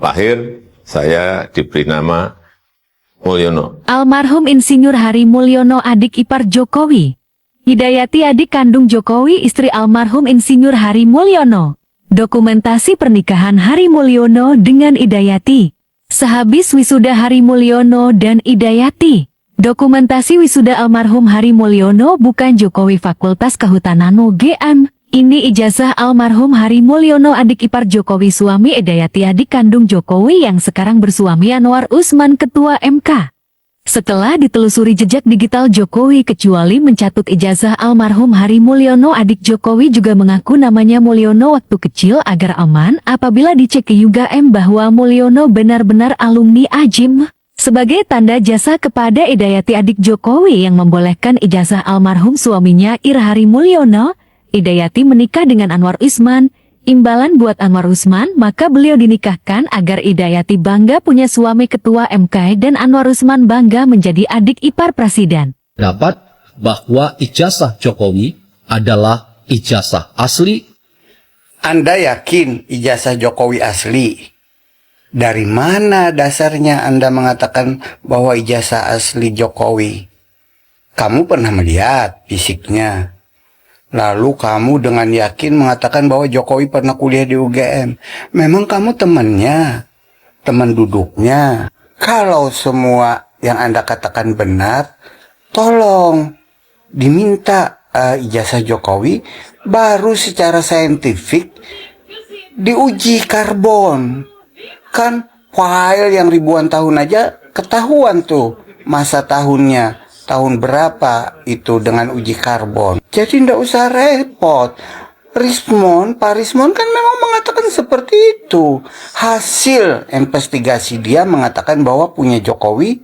lahir saya diberi nama Mulyono. Almarhum Insinyur Hari Mulyono adik ipar Jokowi. Hidayati adik kandung Jokowi istri almarhum Insinyur Hari Mulyono. Dokumentasi pernikahan Hari Mulyono dengan Hidayati. Sehabis wisuda Hari Mulyono dan Hidayati. Dokumentasi wisuda almarhum Hari Mulyono bukan Jokowi Fakultas Kehutanan UGM. Ini ijazah almarhum Hari Mulyono adik ipar Jokowi suami Hidayati adik kandung Jokowi yang sekarang bersuami Anwar Usman Ketua MK. Setelah ditelusuri jejak digital Jokowi kecuali mencatut ijazah almarhum Hari Mulyono adik Jokowi juga mengaku namanya Mulyono waktu kecil agar aman apabila dicek ke UGM bahwa Mulyono benar-benar alumni AJIM. Sebagai tanda jasa kepada Hidayati adik Jokowi yang membolehkan ijazah almarhum suaminya Hari Mulyono, Hidayati menikah dengan Anwar Usman. Imbalan buat Anwar Usman, maka beliau dinikahkan agar Hidayati bangga punya suami ketua MK dan Anwar Usman bangga menjadi adik ipar presiden. Dapat bahwa ijazah Jokowi adalah ijazah asli. Anda yakin ijazah Jokowi asli? Dari mana dasarnya Anda mengatakan bahwa ijazah asli Jokowi? Kamu pernah melihat fisiknya. Lalu kamu dengan yakin mengatakan bahwa Jokowi pernah kuliah di UGM. Memang kamu temannya, teman duduknya. Kalau semua yang Anda katakan benar, tolong diminta ijazah Jokowi, baru secara saintifik diuji karbon. Kan file yang ribuan tahun aja ketahuan tuh masa tahunnya. Tahun berapa itu dengan uji karbon. Jadi tidak usah repot. Pak Rismon kan memang mengatakan seperti itu. Hasil investigasi dia mengatakan bahwa punya Jokowi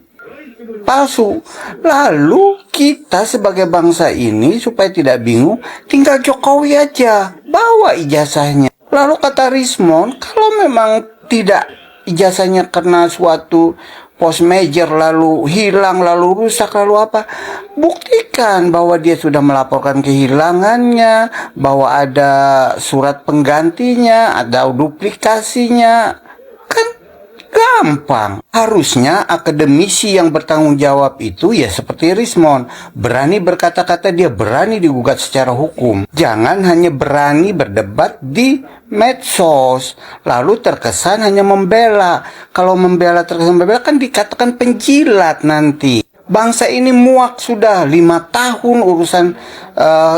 palsu. Lalu kita sebagai bangsa ini supaya tidak bingung, tinggal Jokowi aja bawa ijazahnya. Lalu kata Rismon, kalau memang tidak ijazahnya karena suatu post major lalu hilang, lalu rusak, lalu apa? Buktikan bahwa dia sudah melaporkan kehilangannya, bahwa ada surat penggantinya, ada duplikasinya. Kan gampang. Harusnya akademisi yang bertanggung jawab itu ya seperti Rismon. Berani berkata-kata, dia berani digugat secara hukum. Jangan hanya berani berdebat di medsos, lalu terkesan hanya membela. Kalau terkesan membela kan dikatakan penjilat nanti. Bangsa ini muak sudah 5 tahun urusan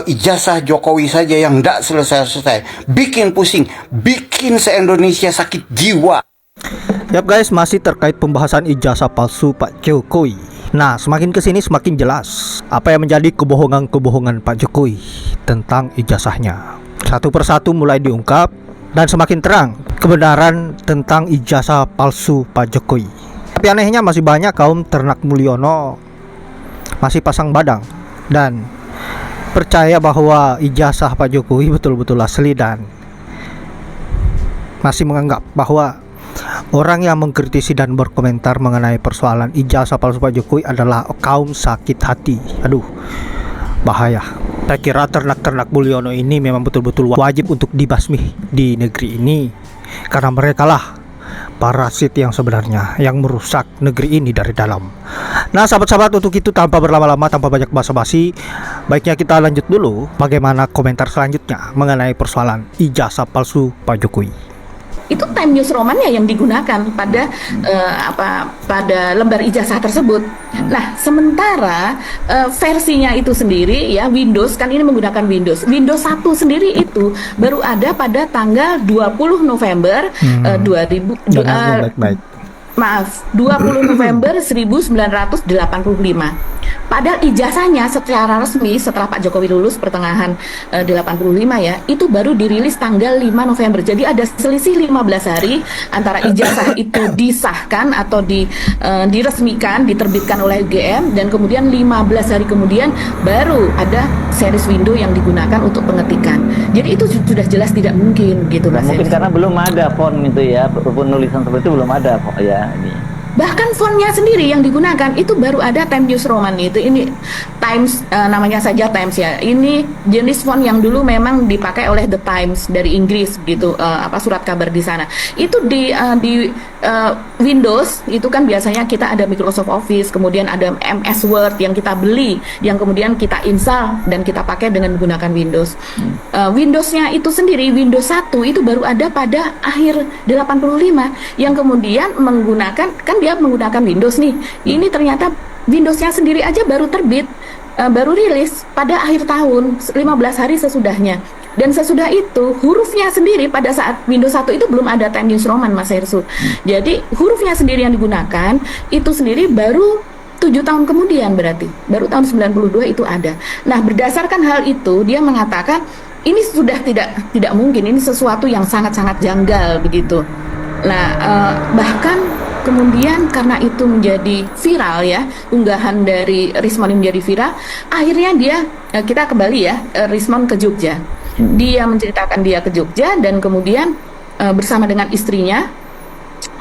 ijazah Jokowi saja yang tidak selesai-selesai. Bikin pusing, bikin se-Indonesia sakit jiwa. Yap guys, masih terkait pembahasan ijazah palsu Pak Jokowi. Nah, semakin kesini semakin jelas apa yang menjadi kebohongan-kebohongan Pak Jokowi tentang ijazahnya. Satu persatu mulai diungkap dan semakin terang kebenaran tentang ijazah palsu Pak Jokowi. Tapi anehnya masih banyak kaum ternak Mulyono masih pasang badang dan percaya bahwa ijazah Pak Jokowi betul-betul asli dan masih menganggap bahwa orang yang mengkritisi dan berkomentar mengenai persoalan ijazah palsu Pak Jokowi adalah kaum sakit hati. Aduh, bahaya. Saya kira ternak-ternak Mulyono ini memang betul-betul wajib untuk dibasmi di negeri ini, karena mereka lah parasit yang sebenarnya yang merusak negeri ini dari dalam. Nah sahabat-sahabat, untuk itu tanpa berlama-lama, tanpa banyak basa-basi, baiknya kita lanjut dulu bagaimana komentar selanjutnya mengenai persoalan ijazah palsu Pak Jokowi. Itu Time News Roman-nya yang digunakan pada pada lembar ijazah tersebut. Nah, sementara versinya itu sendiri ya, Windows kan ini menggunakan Windows 1 sendiri itu baru ada pada tanggal 20 November 20 November 1985. Padahal ijazahnya secara resmi setelah Pak Jokowi lulus pertengahan 85 ya, itu baru dirilis tanggal 5 November. Jadi ada selisih 15 hari antara ijazah itu disahkan atau diresmikan, diterbitkan oleh UGM, dan kemudian 15 hari kemudian baru ada series window yang digunakan untuk pengetikan. Jadi itu sudah jelas tidak mungkin gitu Mas. Mungkin karena belum ada font itu ya, penulisan seperti itu belum ada ya ini. Bahkan fontnya sendiri yang digunakan itu baru ada Time News Roman itu. Ini Times, namanya saja Times ya. Ini jenis font yang dulu memang dipakai oleh The Times dari Inggris gitu, surat kabar di sana. Itu di Windows itu kan biasanya kita ada Microsoft Office, kemudian ada MS Word yang kita beli, yang kemudian kita install dan kita pakai dengan menggunakan Windows. Windowsnya itu sendiri, Windows 1 itu baru ada pada akhir 85, yang kemudian menggunakan, kan dia menggunakan Windows nih. Ini ternyata Windowsnya sendiri aja baru terbit, baru rilis pada akhir tahun, 15 hari sesudahnya. Dan sesudah itu, hurufnya sendiri pada saat Windows 1 itu belum ada Times New Roman, Mas Hersu. Jadi hurufnya sendiri yang digunakan, itu sendiri baru 7 tahun kemudian, berarti baru tahun 92 itu ada. Nah, berdasarkan hal itu, dia mengatakan ini sudah tidak mungkin, ini sesuatu yang sangat-sangat janggal begitu. Nah, bahkan kemudian karena itu menjadi viral ya, unggahan dari Rismond ini menjadi viral, akhirnya kita kembali ya, Rismond ke Jogja. Dia menceritakan dia ke Jogja dan kemudian bersama dengan istrinya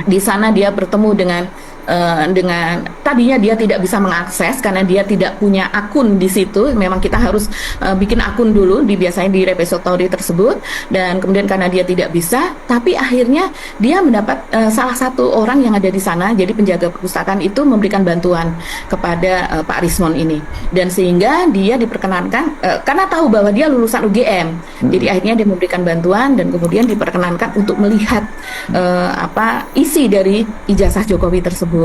di sana dia bertemu dengan tadinya dia tidak bisa mengakses karena dia tidak punya akun di situ. Memang kita harus bikin akun dulu biasanya di repository tersebut, dan kemudian karena dia tidak bisa, tapi akhirnya dia mendapat salah satu orang yang ada di sana, jadi penjaga perpustakaan itu memberikan bantuan kepada Pak Rismond ini, dan sehingga dia diperkenankan karena tahu bahwa dia lulusan UGM, jadi akhirnya dia memberikan bantuan dan kemudian diperkenankan untuk melihat isi dari ijazah Jokowi tersebut.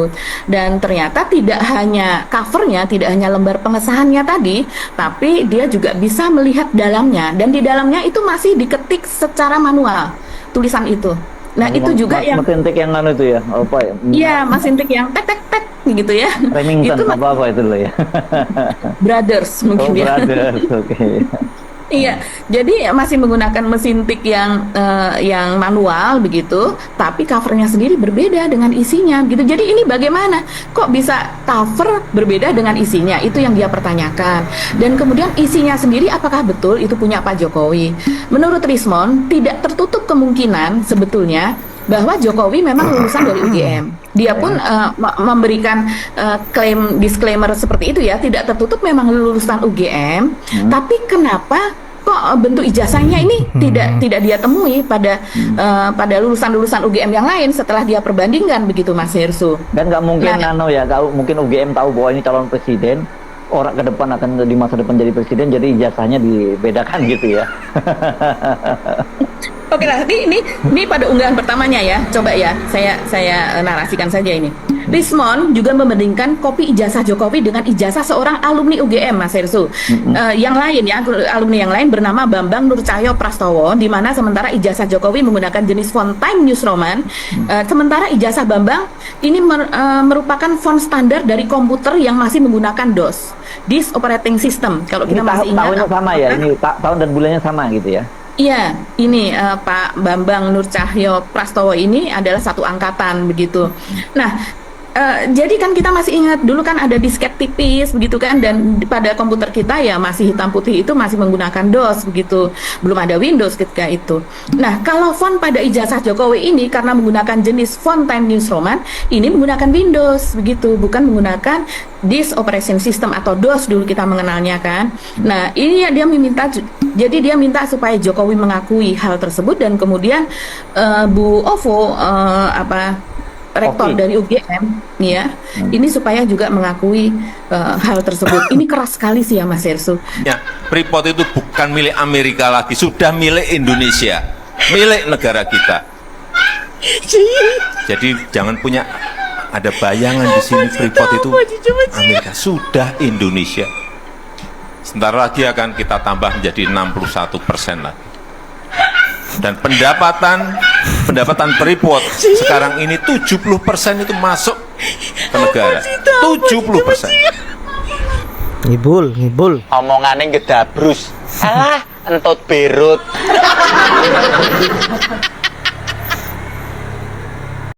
Dan ternyata tidak hanya covernya, tidak hanya lembar pengesahannya tadi, tapi dia juga bisa melihat dalamnya, dan di dalamnya itu masih diketik secara manual tulisan itu. Nah, itu juga yang mesin tik yang itu ya, apa ya? Iya, mesin tik yang tek tek tek gitu ya. Remington itu apa itu dulu ya. Brothers mungkin ya. Brothers, oke. Iya, jadi masih menggunakan mesin tik yang manual begitu, tapi covernya sendiri berbeda dengan isinya gitu. Jadi ini bagaimana? Kok bisa cover berbeda dengan isinya? Itu yang dia pertanyakan. Dan kemudian isinya sendiri apakah betul itu punya Pak Jokowi? Menurut Rismond, tidak tertutup kemungkinan sebetulnya bahwa Jokowi memang lulusan dari UGM. Dia pun memberikan klaim disclaimer seperti itu ya, tidak tertutup memang lulusan UGM, tapi kenapa kok bentuk ijazahnya ini tidak dia temui pada lulusan-lulusan UGM yang lain setelah dia perbandingkan begitu, Mas Hersu. Dan nggak mungkin mungkin UGM tahu bahwa ini calon presiden, orang ke depan akan di masa depan jadi presiden, jadi ijazahnya dibedakan gitu ya. Oke lah, ini pada unggahan pertamanya ya. Coba ya, saya narasikan saja ini. Rismond juga membandingkan kopi ijazah Jokowi dengan ijazah seorang alumni UGM, Mas Hersu. Yang lain ya, alumni yang lain bernama Bambang Nur Cahyo Prastowo, di mana sementara ijazah Jokowi menggunakan jenis font Times New Roman, sementara ijazah Bambang ini merupakan font standar dari komputer yang masih menggunakan DOS, Disk Operating System. Kalau kita masih ingat, tahunnya sama ya, ini tahun dan bulannya sama gitu ya. Iya, ini Pak Bambang Nur Cahyo Prastowo ini adalah satu angkatan begitu. Nah, jadi kan kita masih ingat dulu kan ada disket tipis begitu kan, dan pada komputer kita ya masih hitam putih itu masih menggunakan DOS begitu, belum ada Windows ketika itu. Nah, kalau font pada ijazah Jokowi ini karena menggunakan jenis font Times New Roman, ini menggunakan Windows begitu, bukan menggunakan Disk Operation System atau DOS dulu kita mengenalnya kan. Nah, ini dia minta supaya Jokowi mengakui hal tersebut, dan kemudian Bu Ovo rektor dari UGM ya, ini supaya juga mengakui hal tersebut. Ini keras sekali sih ya, Mas Hersu. Ya, Freeport itu bukan milik Amerika lagi, sudah milik Indonesia, milik negara kita. Jadi jangan punya ada bayangan di sini Freeport itu Amerika, sudah Indonesia. Sebentar lagi akan kita tambah menjadi 61% lagi. Dan pendapatan Freeport sekarang ini 70% itu masuk ke negara. 70%. Ngibul. Omongannya gedabrus. Alah, entut berut.